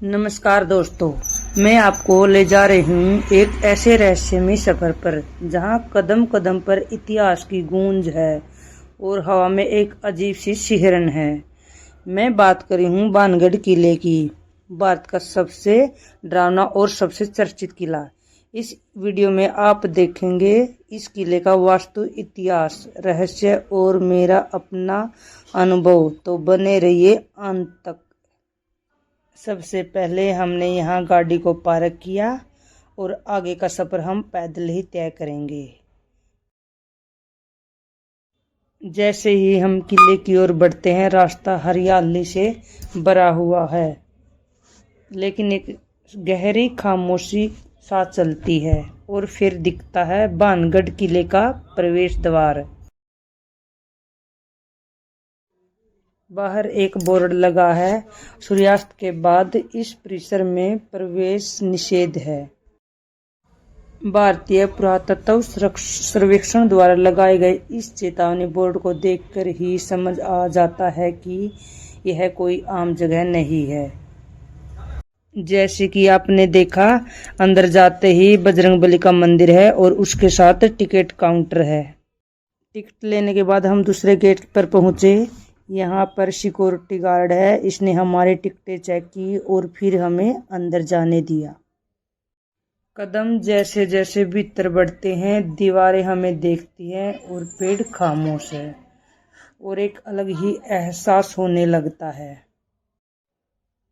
नमस्कार दोस्तों, मैं आपको ले जा रही हूँ एक ऐसे रहस्यमय सफर पर जहाँ कदम कदम पर इतिहास की गूंज है और हवा में एक अजीब सी सिहरन है। मैं बात कर रही हूँ बाणगढ़ किले की, भारत का सबसे डरावना और सबसे चर्चित किला। इस वीडियो में आप देखेंगे इस किले का वास्तु इतिहास, रहस्य और मेरा अपना अनुभव, तो बने रहिए अंत तक। सबसे पहले हमने यहाँ गाड़ी को पार्क किया और आगे का सफर हम पैदल ही तय करेंगे। जैसे ही हम किले की ओर बढ़ते हैं, रास्ता हरियाली से भरा हुआ है, लेकिन एक गहरी खामोशी साथ चलती है और फिर दिखता है बाणगढ़ किले का प्रवेश द्वार। बाहर एक बोर्ड लगा है, सूर्यास्त के बाद इस परिसर में प्रवेश निषेध है। भारतीय पुरातत्व सर्वेक्षण द्वारा लगाए गए इस चेतावनी बोर्ड को देखकर ही समझ आ जाता है कि यह कोई आम जगह नहीं है। जैसे कि आपने देखा, अंदर जाते ही बजरंगबली का मंदिर है और उसके साथ टिकट काउंटर है। टिकट लेने के बाद हम दूसरे गेट पर पहुंचे। यहाँ पर सिक्योरिटी गार्ड है, इसने हमारी टिकटें चेक की और फिर हमें अंदर जाने दिया। कदम जैसे जैसे भीतर बढ़ते हैं, दीवारें हमें देखती हैं और पेड़ खामोश है और एक अलग ही एहसास होने लगता है।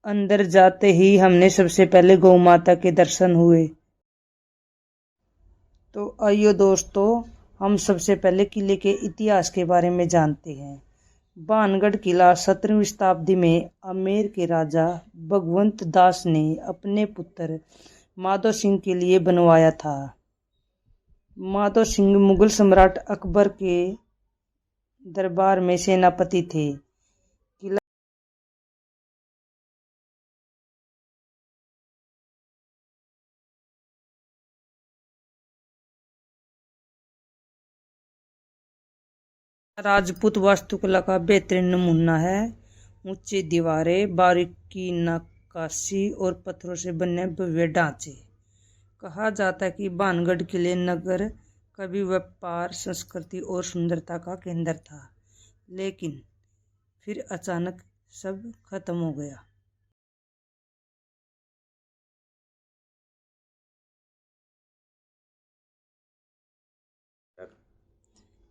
अंदर जाते ही हमने सबसे पहले गौ माता के दर्शन हुए। तो आइए दोस्तों, हम सबसे पहले किले के इतिहास के बारे में जानते हैं। बाणगढ़ किला 17वीं शताब्दी में आमेर के राजा भगवंत दास ने अपने पुत्र माधो सिंह के लिए बनवाया था। माधो सिंह मुगल सम्राट अकबर के दरबार में सेनापति थे। किला राजपूत वास्तुकला का बेहतरीन नमूना है। ऊंची दीवारें, बारीकी नक्काशी और पत्थरों से बने भव्य ढांचे। कहा जाता है कि बाणगढ़ किले नगर कभी व्यापार, संस्कृति और सुंदरता का केंद्र था, लेकिन फिर अचानक सब खत्म हो गया।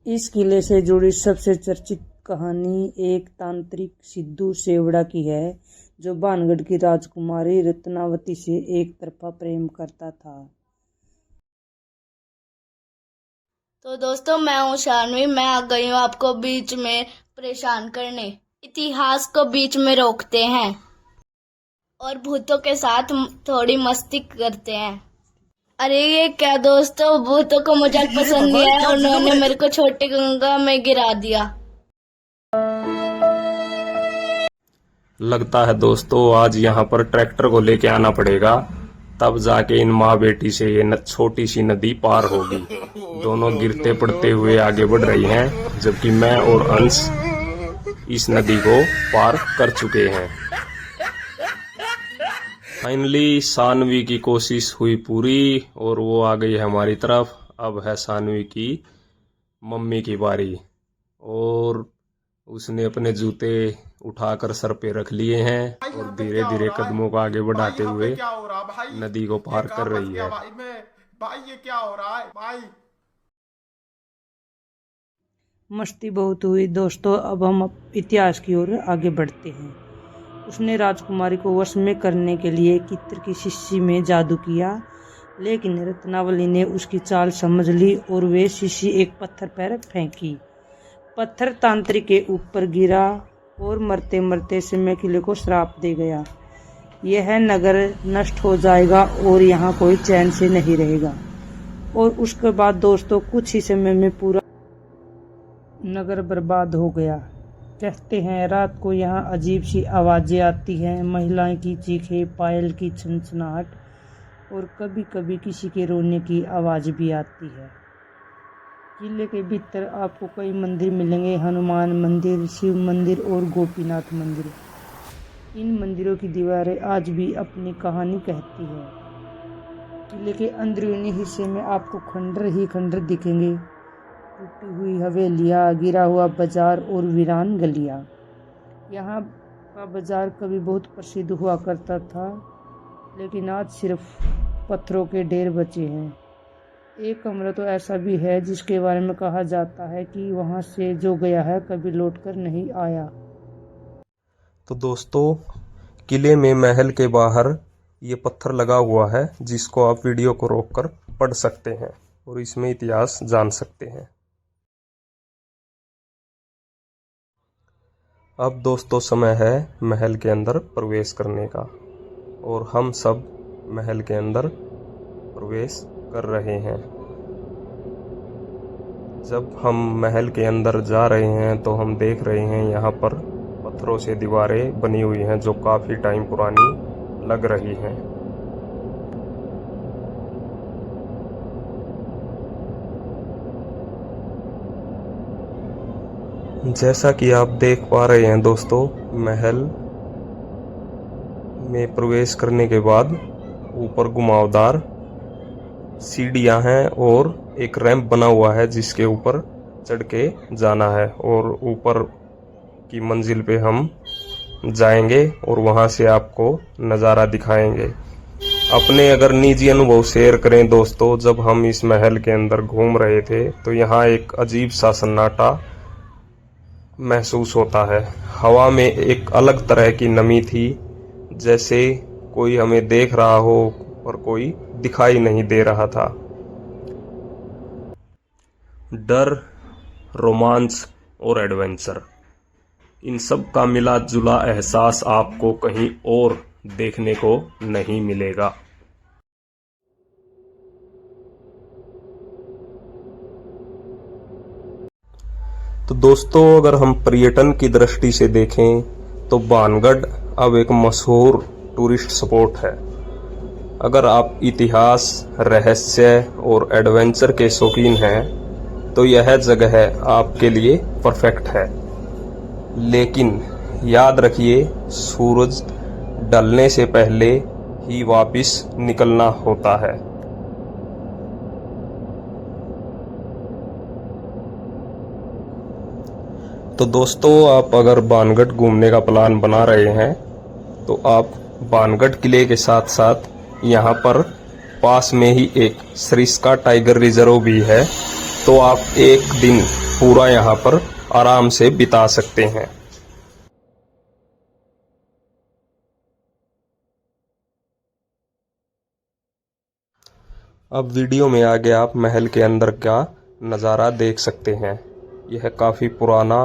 इस किले से जुड़ी सबसे चर्चित कहानी एक तांत्रिक सिद्धू सेवड़ा की है, जो बाणगढ़ की राजकुमारी रत्नावती से एक तरफा प्रेम करता था। तो दोस्तों, मैं हूँ शानवी। मैं आ गई हूँ आपको बीच में परेशान करने। इतिहास को बीच में रोकते हैं और भूतों के साथ थोड़ी मस्ती करते हैं। अरे ये क्या दोस्तों, भूतों को मजाक पसंद नहीं आया, उन्होंने मेरे को छोटी गंगा में गिरा दिया। लगता है दोस्तों आज यहाँ पर ट्रैक्टर को लेके आना पड़ेगा, तब जाके इन माँ बेटी से ये छोटी सी नदी पार होगी। दोनों गिरते पड़ते हुए आगे बढ़ रही हैं, जबकि मैं और अंश इस नदी को पार कर चुके हैं। फाइनली सानवी की कोशिश हुई पूरी और वो आ गई है हमारी तरफ। अब है सानवी की मम्मी की बारी और उसने अपने जूते उठाकर सर पे रख लिए हैं और धीरे धीरे कदमों को आगे बढ़ाते हुए नदी को पार कर रही है। भाई ये क्या हो रहा है भाई? मस्ती बहुत हुई दोस्तों, अब हम इतिहास की ओर आगे बढ़ते हैं। उसने राजकुमारी को वश में करने के लिए कित्र की शीशी में जादू किया, लेकिन रत्नावली ने उसकी चाल समझ ली और वे शीशी एक पत्थर पर फेंकी। पत्थर तांत्रिक के ऊपर गिरा और मरते मरते समय किले को श्राप दे गया। यह नगर नष्ट हो जाएगा और यहाँ कोई चैन से नहीं रहेगा। और उसके बाद दोस्तों कुछ ही समय में पूरा नगर बर्बाद हो गया। कहते हैं रात को यहाँ अजीब सी आवाजें आती हैं, महिलाएं की चीखें, पायल की छनछनाहट और कभी कभी किसी के रोने की आवाज भी आती है। किले के भीतर आपको कई मंदिर मिलेंगे, हनुमान मंदिर, शिव मंदिर और गोपीनाथ मंदिर। इन मंदिरों की दीवारें आज भी अपनी कहानी कहती है। किले के अंदरूनी हिस्से में आपको खंडर ही खंडर दिखेंगे, टूटी हुई हवेलियाँ, गिरा हुआ बाजार और वीरान गलियाँ। यहाँ का बाजार कभी बहुत प्रसिद्ध हुआ करता था, लेकिन आज सिर्फ पत्थरों के ढेर बचे हैं। एक कमरा तो ऐसा भी है जिसके बारे में कहा जाता है कि वहाँ से जो गया है कभी लौटकर नहीं आया। तो दोस्तों, किले में महल के बाहर ये पत्थर लगा हुआ है, जिसको आप वीडियो को रोककर पढ़ सकते हैं और इसमें इतिहास जान सकते हैं। अब दोस्तों समय है महल के अंदर प्रवेश करने का, और हम सब महल के अंदर प्रवेश कर रहे हैं। जब हम महल के अंदर जा रहे हैं तो हम देख रहे हैं यहाँ पर पत्थरों से दीवारें बनी हुई हैं जो काफ़ी टाइम पुरानी लग रही हैं। जैसा कि आप देख पा रहे हैं दोस्तों, महल में प्रवेश करने के बाद ऊपर घुमावदार सीढ़ियां हैं और एक रैंप बना हुआ है जिसके ऊपर चढ़ के जाना है, और ऊपर की मंजिल पे हम जाएंगे और वहां से आपको नज़ारा दिखाएंगे। अपने अगर निजी अनुभव शेयर करें दोस्तों, जब हम इस महल के अंदर घूम रहे थे तो यहाँ एक अजीब सा सन्नाटा महसूस होता है। हवा में एक अलग तरह की नमी थी, जैसे कोई हमें देख रहा हो और कोई दिखाई नहीं दे रहा था। डर, रोमांच और एडवेंचर, इन सब का मिला जुला एहसास आपको कहीं और देखने को नहीं मिलेगा। तो दोस्तों, अगर हम पर्यटन की दृष्टि से देखें तो भानगढ़ अब एक मशहूर टूरिस्ट स्पॉट है। अगर आप इतिहास, रहस्य और एडवेंचर के शौकीन हैं तो यह जगह आपके लिए परफेक्ट है। लेकिन याद रखिए, सूरज ढलने से पहले ही वापस निकलना होता है। तो दोस्तों, आप अगर भानगढ़ घूमने का प्लान बना रहे हैं तो आप भानगढ़ किले के साथ साथ यहाँ पर पास में ही एक सरिस्का टाइगर रिजर्व भी है, तो आप एक दिन पूरा यहाँ पर आराम से बिता सकते हैं। अब वीडियो में आगे आप महल के अंदर का नज़ारा देख सकते हैं। यह काफ़ी पुराना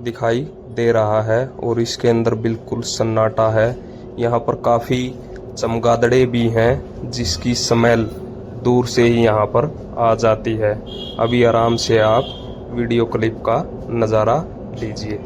दिखाई दे रहा है और इसके अंदर बिल्कुल सन्नाटा है। यहाँ पर काफ़ी चमगादड़े भी हैं जिसकी स्मेल दूर से ही यहाँ पर आ जाती है। अभी आराम से आप वीडियो क्लिप का नज़ारा लीजिए।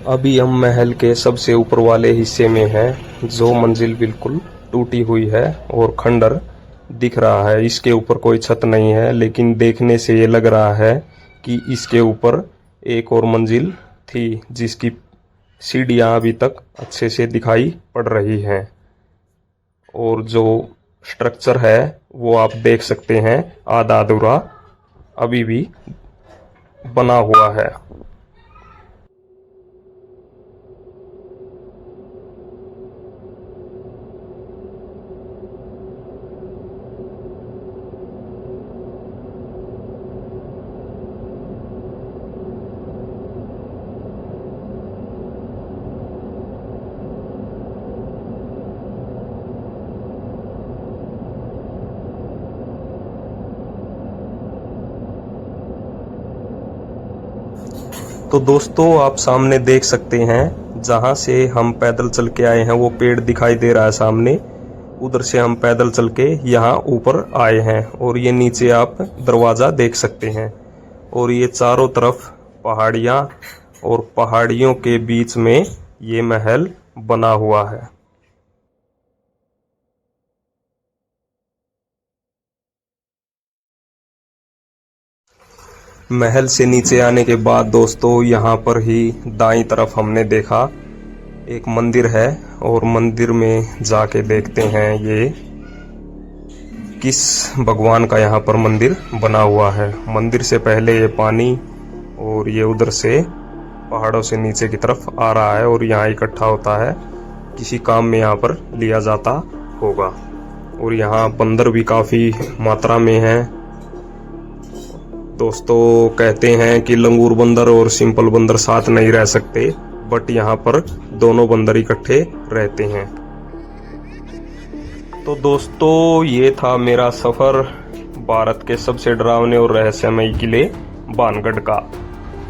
अभी हम महल के सबसे ऊपर वाले हिस्से में हैं, जो मंजिल बिल्कुल टूटी हुई है और खंडर दिख रहा है। इसके ऊपर कोई छत नहीं है, लेकिन देखने से ये लग रहा है कि इसके ऊपर एक और मंजिल थी, जिसकी सीढ़ियाँ अभी तक अच्छे से दिखाई पड़ रही हैं। और जो स्ट्रक्चर है वो आप देख सकते हैं, आधा अधूरा अभी भी बना हुआ है। तो दोस्तों, आप सामने देख सकते हैं, जहां से हम पैदल चल के आए हैं वो पेड़ दिखाई दे रहा है सामने। उधर से हम पैदल चल के यहाँ ऊपर आए हैं और ये नीचे आप दरवाज़ा देख सकते हैं। और ये चारों तरफ पहाड़ियाँ और पहाड़ियों के बीच में ये महल बना हुआ है। महल से नीचे आने के बाद दोस्तों यहाँ पर ही दाईं तरफ हमने देखा एक मंदिर है और मंदिर में जाके देखते हैं ये किस भगवान का यहाँ पर मंदिर बना हुआ है। मंदिर से पहले ये पानी और ये उधर से पहाड़ों से नीचे की तरफ आ रहा है और यहाँ इकट्ठा होता है, किसी काम में यहाँ पर लिया जाता होगा। और यहाँ बंदर भी काफ़ी मात्रा में हैं। दोस्तों कहते हैं कि लंगूर बंदर और सिंपल बंदर साथ नहीं रह सकते, बट यहाँ पर दोनों बंदर इकट्ठे रहते हैं। तो दोस्तों ये था मेरा सफ़र भारत के सबसे डरावने और रहस्यमय किले बाणगढ़ का।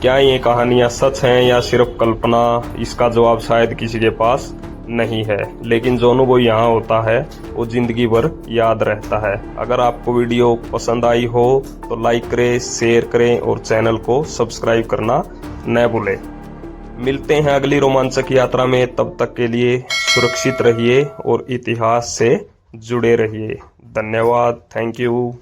क्या ये कहानियाँ सच हैं या सिर्फ कल्पना, इसका जवाब शायद किसी के पास नहीं है, लेकिन जो अनुभव यहाँ होता है वो जिंदगी भर याद रहता है। अगर आपको वीडियो पसंद आई हो तो लाइक करें, शेयर करें और चैनल को सब्सक्राइब करना न भूलें। मिलते हैं अगली रोमांचक यात्रा में, तब तक के लिए सुरक्षित रहिए और इतिहास से जुड़े रहिए। धन्यवाद, थैंक यू।